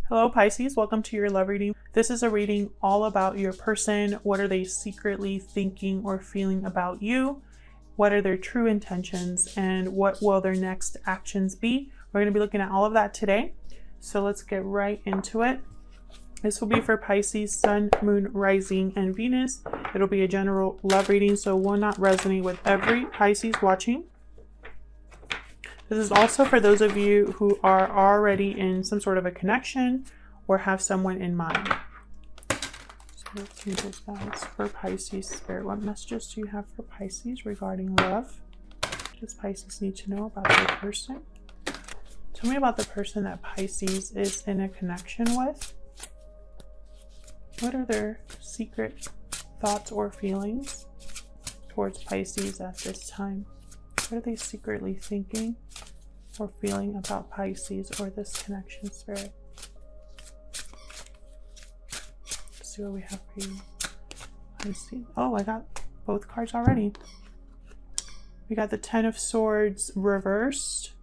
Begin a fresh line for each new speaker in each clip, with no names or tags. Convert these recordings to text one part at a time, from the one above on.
Hello Pisces, welcome to your love reading. This is a reading all about your person. What are they secretly thinking or feeling about you? What are their true intentions and what will their next actions be? We're going to be looking at all of that today. So let's get right into it. This will be for Pisces, Sun, Moon, Rising, and Venus. It'll be a general love reading, so it will not resonate with every Pisces watching. This is also for those of you who are already in some sort of a connection or have someone in mind. So let's see this, guys. For Pisces Spirit, what messages do you have for Pisces regarding love? What does Pisces need to know about their person? Tell me about the person that Pisces is in a connection with. What are their secret thoughts or feelings towards Pisces at this time? What are they secretly thinking or feeling about Pisces or this connection, Spirit? Let's see what we have for you, Pisces. Oh, I got both cards already. We got the Ten of Swords reversed.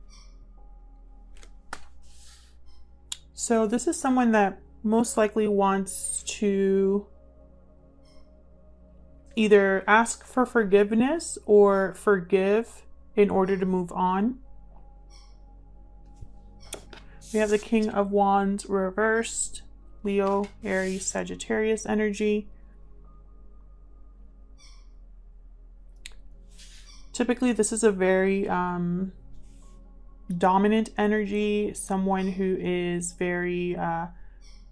So this is someone that most likely wants to either ask for forgiveness or forgive in order to move on. We have the King of Wands reversed, Leo, Aries, Sagittarius energy. Typically, this is a very dominant energy, someone who is very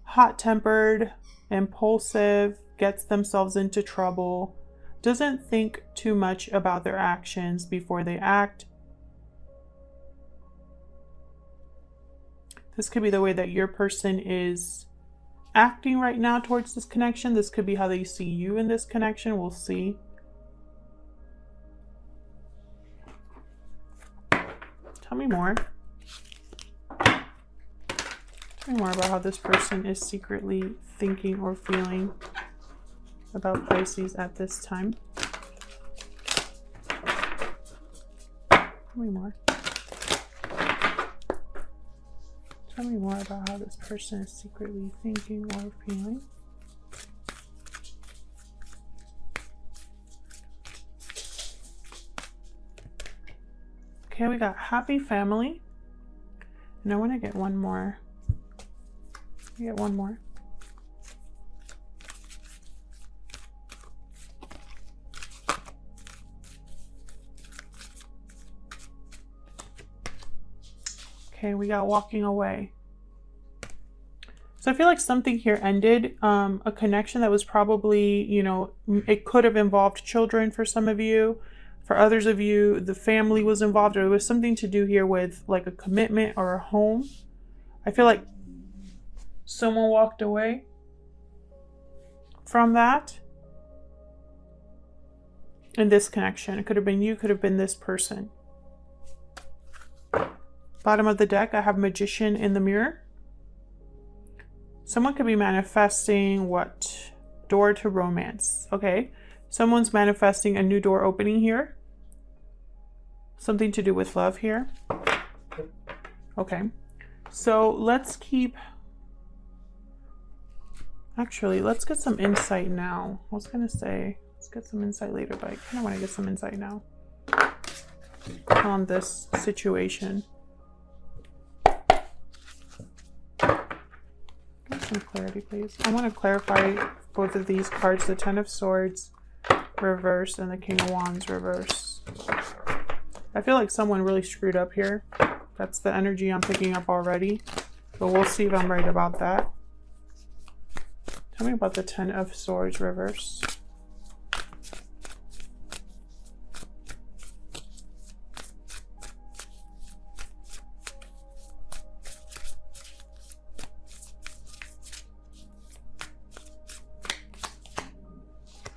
hot-tempered, impulsive, gets themselves into trouble, doesn't think too much about their actions before they act. This could be the way that your person is acting right now towards this connection. This could be how they see you in this connection. We'll see. Tell me more. Tell me more about how this person is secretly thinking or feeling about Pisces at this time. Tell me more. Tell me more about how this person is secretly thinking or feeling. Okay, we got happy family. And I want to get one more. Get one more. Okay, we got walking away. So I feel like something here ended, a connection that was probably, you know, it could have involved children for some of you. For others of you, the family was involved, or it was something to do here with like a commitment or a home. I feel like someone walked away from that in this connection. It could have been you, could have been this person. Bottom of the deck, I have Magician in the mirror. Someone could be manifesting what? Door to romance. Okay. Someone's manifesting a new door opening here. Something to do with love here. Okay. So let's keep... Actually, let's get some insight now. I was going to say, let's get some insight later, but I kind of want to get some insight now on this situation. Get some clarity, please. I want to clarify both of these cards, the Ten of Swords reverse and the King of Wands reverse. I feel like someone really screwed up here. That's the energy I'm picking up already, but we'll see if I'm right about that. Tell me about the Ten of Swords reverse.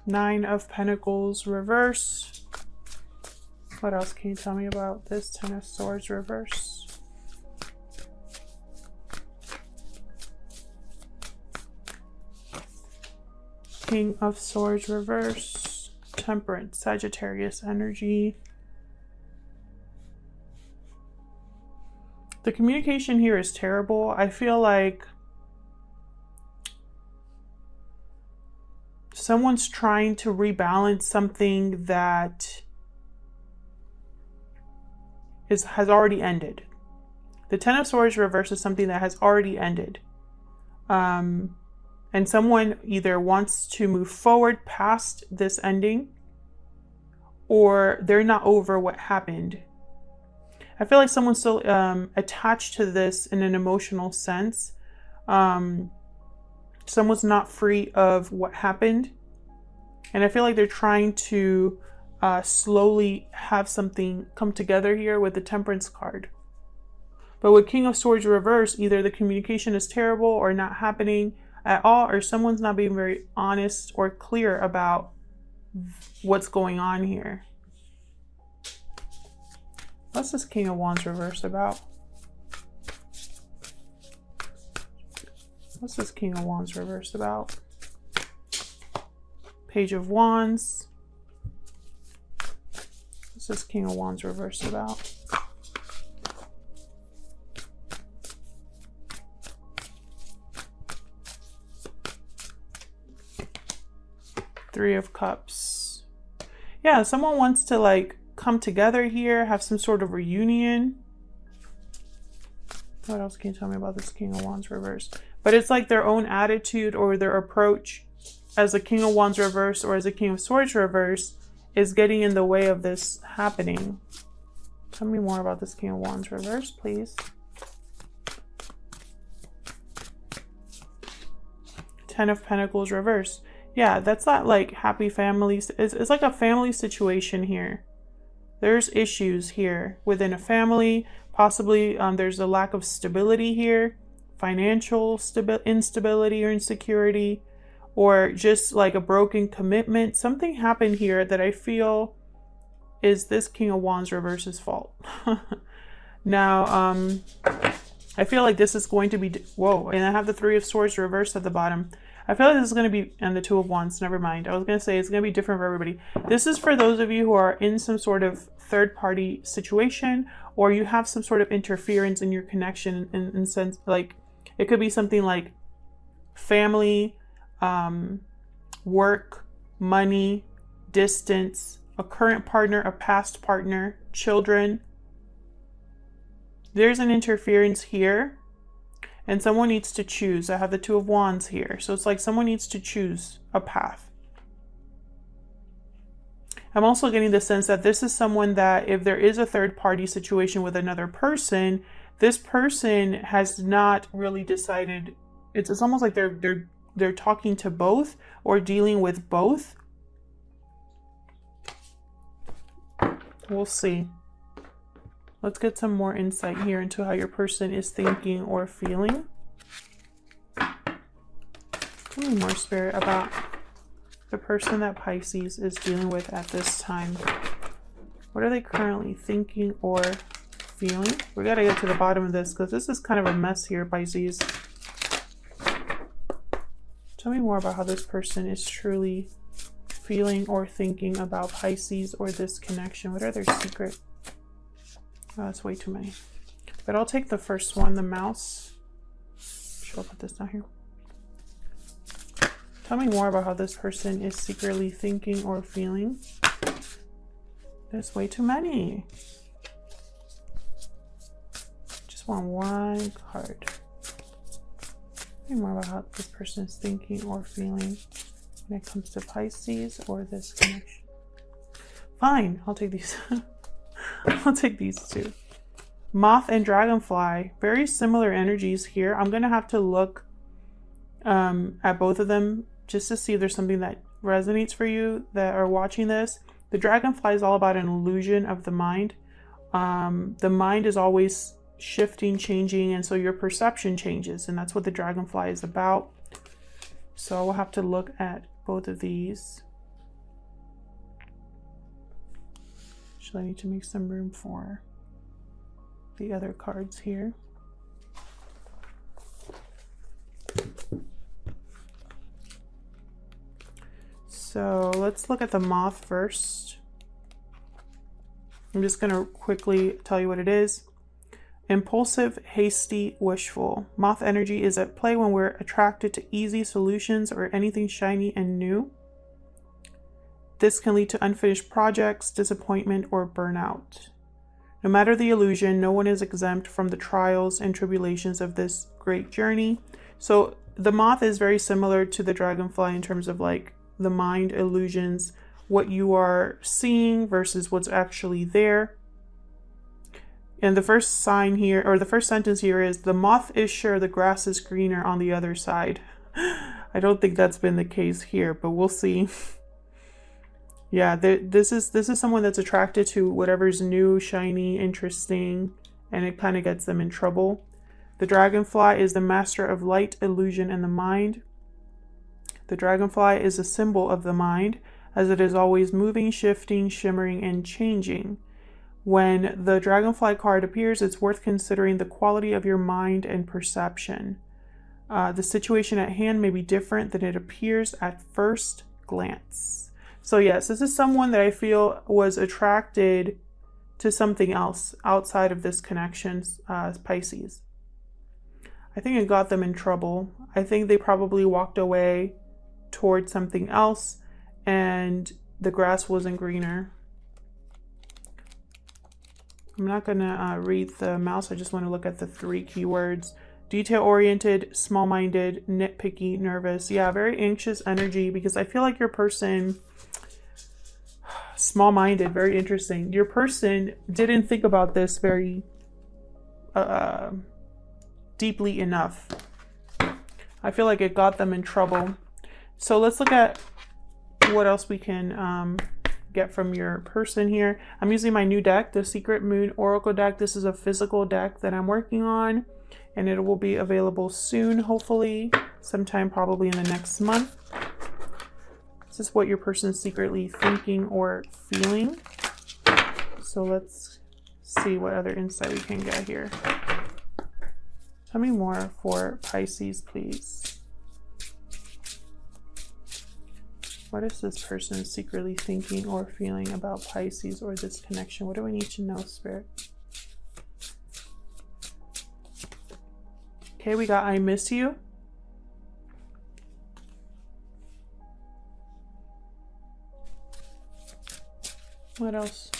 Nine of Pentacles reverse. What else can you tell me about this Ten of Swords reverse? King of Swords reverse. Temperance, Sagittarius energy. The communication here is terrible. I feel like someone's trying to rebalance something that has already ended. The Ten of Swords reverse is something that has already ended. And someone either wants to move forward past this ending, or they're not over what happened. I feel like someone's still attached to this in an emotional sense. Someone's not free of what happened. And I feel like they're trying to slowly have something come together here with the Temperance card. But with King of Swords reverse, either the communication is terrible or not happening at all, or someone's not being very honest or clear about what's going on here. What's this King of Wands reverse about? What's this King of Wands reverse about? Page of Wands. What's this King of Wands reverse about? Three of Cups. Yeah, someone wants to like come together here, have some sort of reunion. What else can you tell me about this King of Wands reverse? But it's like their own attitude or their approach as a King of Wands reverse or as a King of Swords reverse is getting in the way of this happening. Tell me more about this King of Wands reverse, please. Ten of Pentacles reverse. Yeah, that's not like happy families. It's like a family situation here. There's issues here within a family. Possibly there's a lack of stability here. Financial instability or insecurity. Or just like a broken commitment. Something happened here that I feel is this King of Wands reverse's fault. Now, I feel like this is going to be... Whoa, and I have the Three of Swords reversed at the bottom. I feel like this is going to be, and the Two of Wands, never mind. I was going to say it's going to be different for everybody. This is for those of you who are in some sort of third-party situation, or you have some sort of interference in your connection in sense, like, it could be something like family, work, money, distance, a current partner, a past partner, children. There's an interference here. And someone needs to choose. I have the Two of Wands here. So it's like someone needs to choose a path. I'm also getting the sense that this is someone that if there is a third party situation with another person, this person has not really decided. It's almost like they're talking to both or dealing with both. We'll see. Let's get some more insight here into how your person is thinking or feeling. Tell me more, Spirit, about the person that Pisces is dealing with at this time. What are they currently thinking or feeling? We got to get to the bottom of this because this is kind of a mess here, Pisces. Tell me more about how this person is truly feeling or thinking about Pisces or this connection. What are their secrets? Oh, that's way too many. But I'll take the first one, the mouse. I'll put this down here. Tell me more about how this person is secretly thinking or feeling. There's way too many. Just want one card. Tell me more about how this person is thinking or feeling when it comes to Pisces or this connection. Fine, I'll take these. I'll take these two. Moth and Dragonfly. Very similar energies here. I'm going to have to look at both of them just to see if there's something that resonates for you that are watching this. The Dragonfly is all about an illusion of the mind. The mind is always shifting, changing, and so your perception changes, and that's what the Dragonfly is about. So we'll have to look at both of these. Actually, I need to make some room for the other cards here. So let's look at the Moth first. I'm just going to quickly tell you what it is. Impulsive, hasty, wishful. Moth energy is at play when we're attracted to easy solutions or anything shiny and new. This can lead to unfinished projects, disappointment, or burnout. No matter the illusion, no one is exempt from the trials and tribulations of this great journey. So the moth is very similar to the dragonfly in terms of like the mind illusions, what you are seeing versus what's actually there. And the first sign here, or the first sentence here is, the moth is sure the grass is greener on the other side. I don't think that's been the case here, but we'll see. Yeah, this is someone that's attracted to whatever's new, shiny, interesting, and it kind of gets them in trouble. The dragonfly is the master of light, illusion, and the mind. The dragonfly is a symbol of the mind, as it is always moving, shifting, shimmering, and changing. When the dragonfly card appears, it's worth considering the quality of your mind and perception. The situation at hand may be different than it appears at first glance. So yes, this is someone that I feel was attracted to something else outside of this connection, Pisces. I think it got them in trouble. I think they probably walked away towards something else and the grass wasn't greener. I'm not going to read the mouse. I just want to look at the 3 keywords. Detail-oriented, small-minded, nitpicky, nervous. Yeah, very anxious energy, because I feel like your person, small-minded, very interesting. Your person didn't think about this very deeply enough. I feel like it got them in trouble. So let's look at what else we can get from your person here. I'm using my new deck, the Secret Moon Oracle deck. This is a physical deck that I'm working on, and it will be available soon, hopefully, sometime probably in the next month. This is what your person's secretly thinking or feeling. So let's see what other insight we can get here. Tell me more for Pisces, please. What is this person secretly thinking or feeling about Pisces or this connection? What do we need to know, Spirit? Okay, we got I miss you. What else?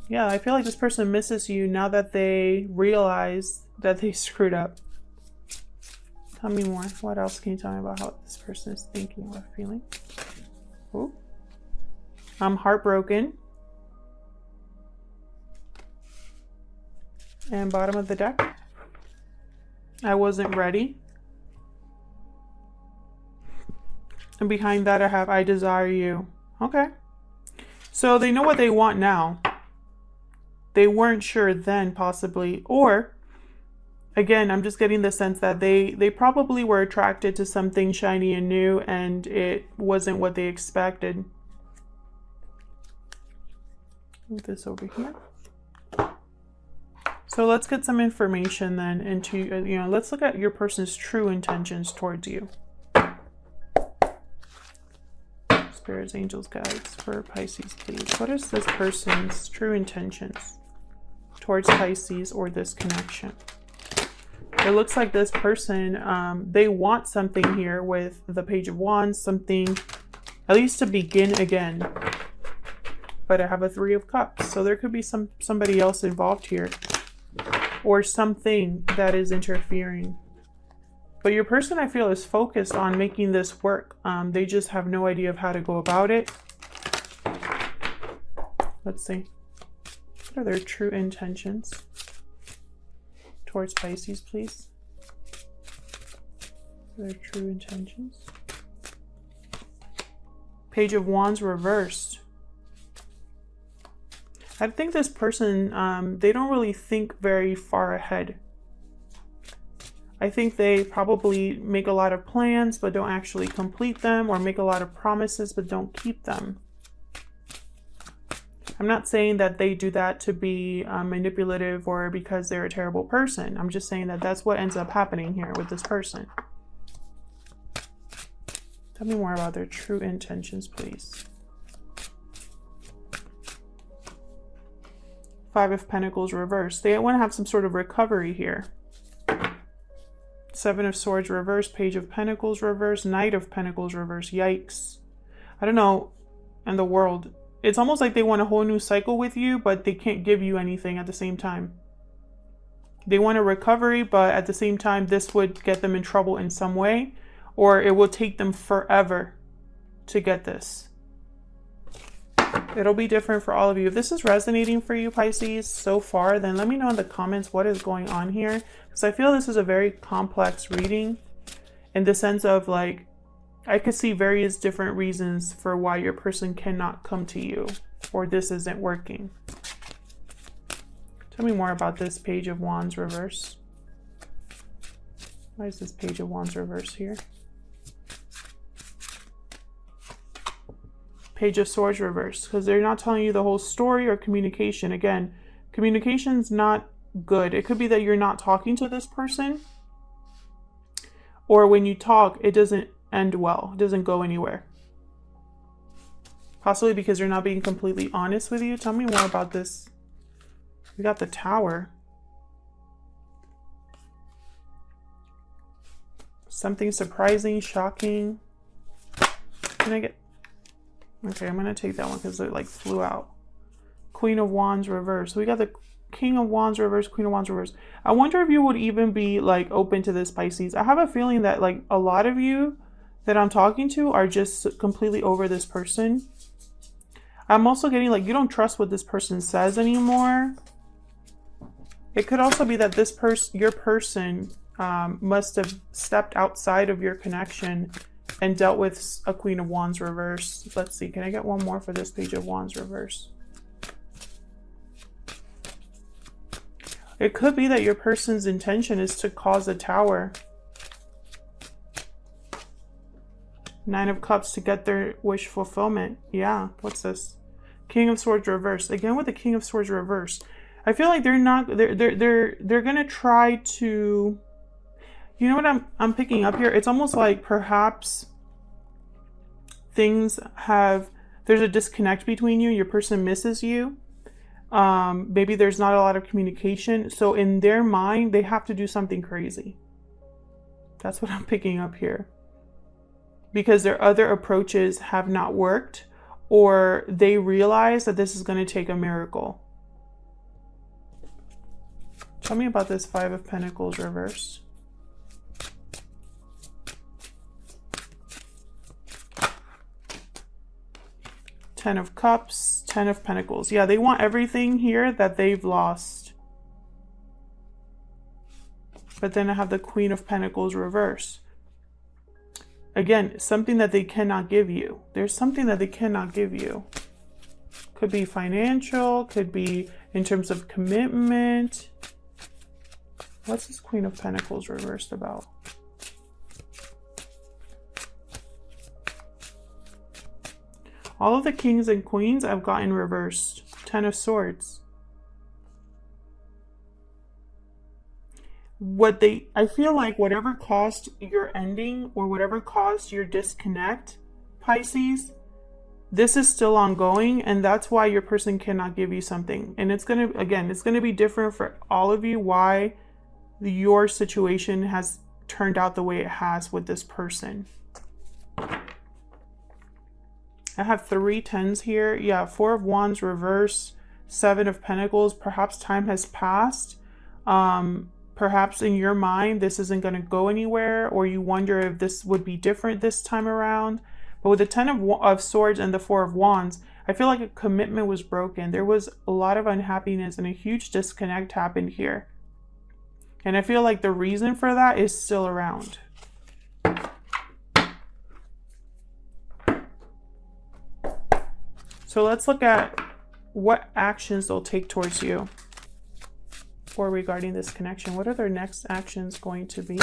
Yeah, I feel like this person misses you now that they realize that they screwed up. Tell me more. What else can you tell me about how this person is thinking or feeling? Ooh. I'm heartbroken. And bottom of the deck. I wasn't ready. And behind that I have I desire you. Okay. So they know what they want now. They weren't sure then, possibly. Or, again, I'm just getting the sense that they probably were attracted to something shiny and new, and it wasn't what they expected. Move this over here. So let's get some information then into, let's look at your person's true intentions towards you. Spirits, angels, guides for Pisces, please. What is this person's true intentions towards Pisces or this connection? It looks like this person, they want something here with the Page of Wands, something at least to begin again. But I have a 3 of Cups, so there could be somebody else involved here, or something that is interfering. But your person, I feel, is focused on making this work. They just have no idea of how to go about it. Let's see. What are their true intentions towards Pisces, please? Their true intentions. Page of Wands reversed. I think this person, they don't really think very far ahead. I think they probably make a lot of plans but don't actually complete them, or make a lot of promises but don't keep them. I'm not saying that they do that to be manipulative or because they're a terrible person. I'm just saying that that's what ends up happening here with this person. Tell me more about their true intentions, please. 5 of Pentacles reversed. They want to have some sort of recovery here. Seven of Swords reverse, Page of Pentacles reverse, Knight of Pentacles reverse. Yikes. I don't know. And the World. It's almost like they want a whole new cycle with you, but they can't give you anything at the same time. They want a recovery, but at the same time, this would get them in trouble in some way, or it will take them forever to get this. It'll be different for all of you. If this is resonating for you, Pisces, so far, then let me know in the comments what is going on here, because I feel this is a very complex reading in the sense of, like, I could see various different reasons for why your person cannot come to you, or this isn't working. Tell me more about this Page of Wands reverse. Why is this Page of Wands reverse here? Page of Swords reverse, because they're not telling you the whole story or communication. Again, communication's not good. It could be that you're not talking to this person, or when you talk, it doesn't end well. It doesn't go anywhere. Possibly because they're not being completely honest with you. Tell me more about this. We got the Tower. Something surprising, shocking. Can I get... Okay, I'm going to take that one because it like flew out. Queen of Wands reverse. So we got the King of Wands reverse, Queen of Wands reverse. I wonder if you would even be like open to this, Pisces. I have a feeling that like a lot of you that I'm talking to are just completely over this person. I'm also getting like you don't trust what this person says anymore. It could also be that this person, your person, must have stepped outside of your connection and dealt with a Queen of Wands reverse. Let's see, can I get one more for this Page of Wands reverse? It could be that your person's intention is to cause a Tower. Nine of Cups to get their wish fulfillment. Yeah, what's this? King of Swords reverse. Again with the King of Swords reverse. I feel like they're gonna try to, you know what I'm picking up here? It's almost like perhaps there's a disconnect between you. Your person misses you. Maybe there's not a lot of communication. So in their mind, they have to do something crazy. That's what I'm picking up here. Because their other approaches have not worked, or they realize that this is going to take a miracle. Tell me about this Five of Pentacles reverse. Ten of Cups, Ten of Pentacles. Yeah, they want everything here that they've lost. But then I have the Queen of Pentacles reverse. Again, something that they cannot give you. There's something that they cannot give you. Could be financial, could be in terms of commitment. What's this Queen of Pentacles reversed about? All of the kings and queens I've gotten reversed. Ten of Swords. I feel like whatever caused your ending or whatever caused your disconnect, Pisces, this is still ongoing, and that's why your person cannot give you something. And it's going to be different for all of you why your situation has turned out the way it has with this person. I have 3 tens here. Yeah, Four of Wands reverse, Seven of Pentacles. Perhaps time has passed. Perhaps in your mind, this isn't going to go anywhere, or you wonder if this would be different this time around. But with the Ten of Swords and the Four of Wands, I feel like a commitment was broken. There was a lot of unhappiness and a huge disconnect happened here. And I feel like the reason for that is still around. So let's look at what actions they'll take towards you. Or regarding this connection, what are their next actions going to be?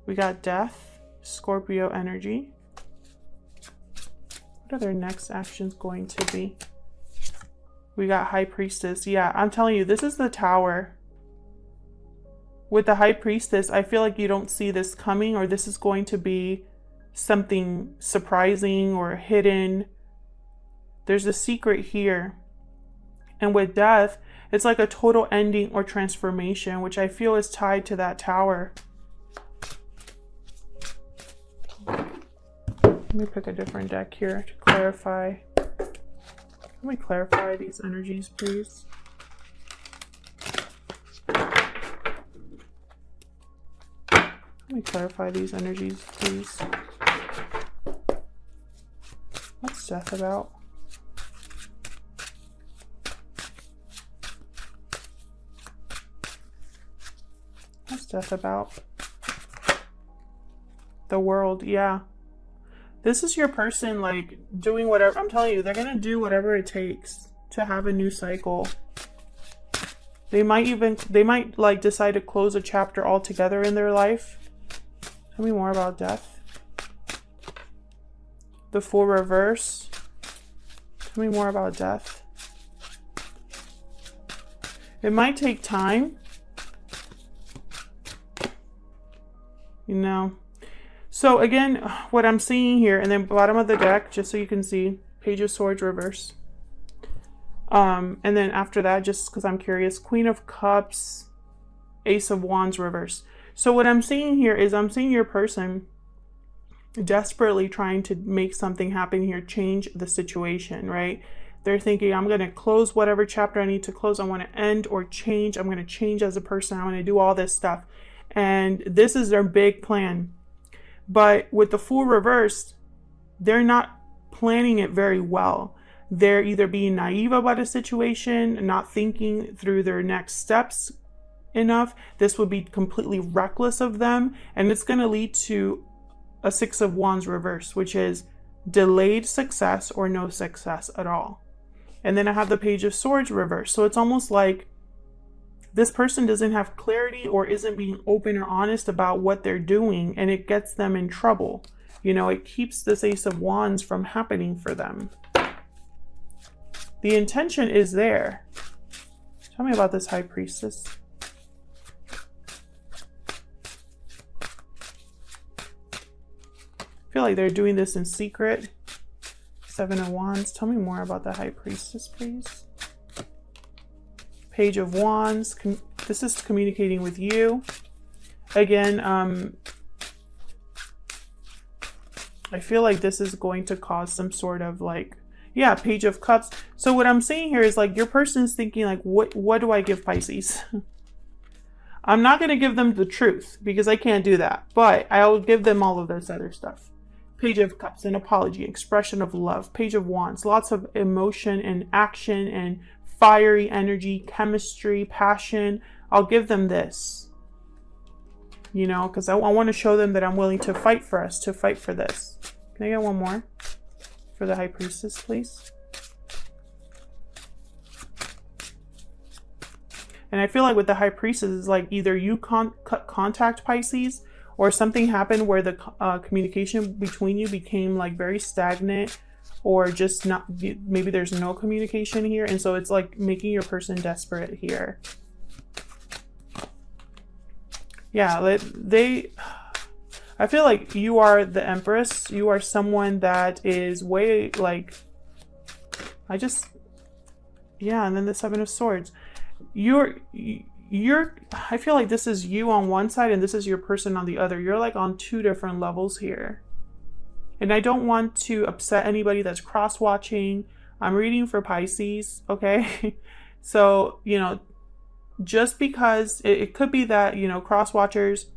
We got Death, Scorpio energy. What are their next actions going to be? We got High Priestess. Yeah, I'm telling you, this is the Tower. With the High Priestess, I feel like you don't see this coming, or this is going to be something surprising or hidden. There's a secret here. And with Death, It's like a total ending or transformation, which I feel is tied to that Tower. Let me pick a different deck here to clarify. Let me clarify these energies, please. Let me clarify these energies, please. What's death about? What's death about? The World, yeah. This is your person, like, doing whatever. I'm telling you, they're going to do whatever it takes to have a new cycle. They might like decide to close a chapter altogether in their life. Tell me more about death. The Fool reverse. Tell me more about death. It might take time. You know. So again, what I'm seeing here, and then bottom of the deck, just so you can see, Page of Swords reverse. And then after that, just because I'm curious, Queen of Cups, Ace of Wands reverse. So what I'm seeing here is I'm seeing your person desperately trying to make something happen here, change the situation, right? They're thinking, I'm going to close whatever chapter I need to close. I want to end or change. I'm going to change as a person. I'm going to do all this stuff. And this is their big plan. But with the Fool reversed, they're not planning it very well. They're either being naive about a situation, not thinking through their next steps enough. This would be completely reckless of them. And it's going to lead to a Six of Wands reverse, which is delayed success or no success at all. And then I have the Page of Swords reverse. So it's almost like this person doesn't have clarity or isn't being open or honest about what they're doing, and it gets them in trouble. You know, it keeps this Ace of Wands from happening for them. The intention is there. Tell me about this High Priestess. I feel like they're doing this in secret. Seven of Wands. Tell me more about the High Priestess, please. Page of Wands. This is communicating with you. Again, I feel like this is going to cause some sort of like, yeah, Page of Cups. So what I'm saying here is like your person's thinking like, what do I give Pisces? I'm not going to give them the truth because I can't do that, but I'll give them all of this other stuff. Page of Cups, an apology, expression of love. Page of Wands, lots of emotion and action and fiery energy, chemistry, passion. I'll give them this, you know, because I want to show them that I'm willing to fight for us, to fight for this. Can I get one more for the High Priestess, please? And I feel like with the High Priestess, it's like either you contact Pisces or something happened where the communication between you became like very stagnant, or just not, maybe there's no communication here. And so it's like making your person desperate here. Yeah, I feel like you are the Empress. You are someone that is way like, yeah, and then the Seven of Swords. I feel like this is you on one side and this is your person on the other. You're like on two different levels here. And I don't want to upset anybody that's cross-watching. I'm reading for Pisces, okay? So, you know, just because it could be that, you know, cross-watchers,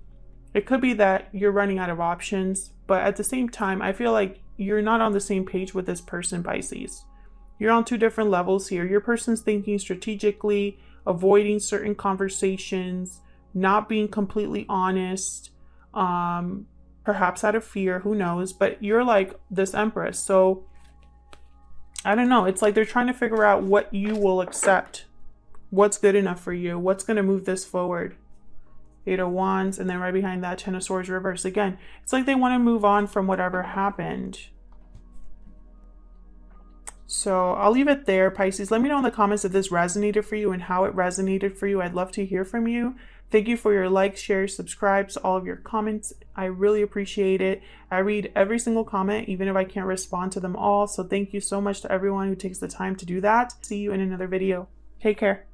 it could be that you're running out of options. But at the same time, I feel like you're not on the same page with this person, Pisces. You're on two different levels here. Your person's thinking strategically, avoiding certain conversations, not being completely honest, perhaps out of fear, who knows, but you're like this Empress. So I don't know. It's like they're trying to figure out what you will accept, what's good enough for you, what's going to move this forward. Eight of Wands, and then right behind that, Ten of Swords reverse. Again, it's like they want to move on from whatever happened. So I'll leave it there, Pisces. Let me know in the comments if this resonated for you and how it resonated for you. I'd love to hear from you. Thank you for your likes, shares, subscribes, all of your comments. I really appreciate it. I read every single comment, even if I can't respond to them all. So thank you so much to everyone who takes the time to do that. See you in another video. Take care.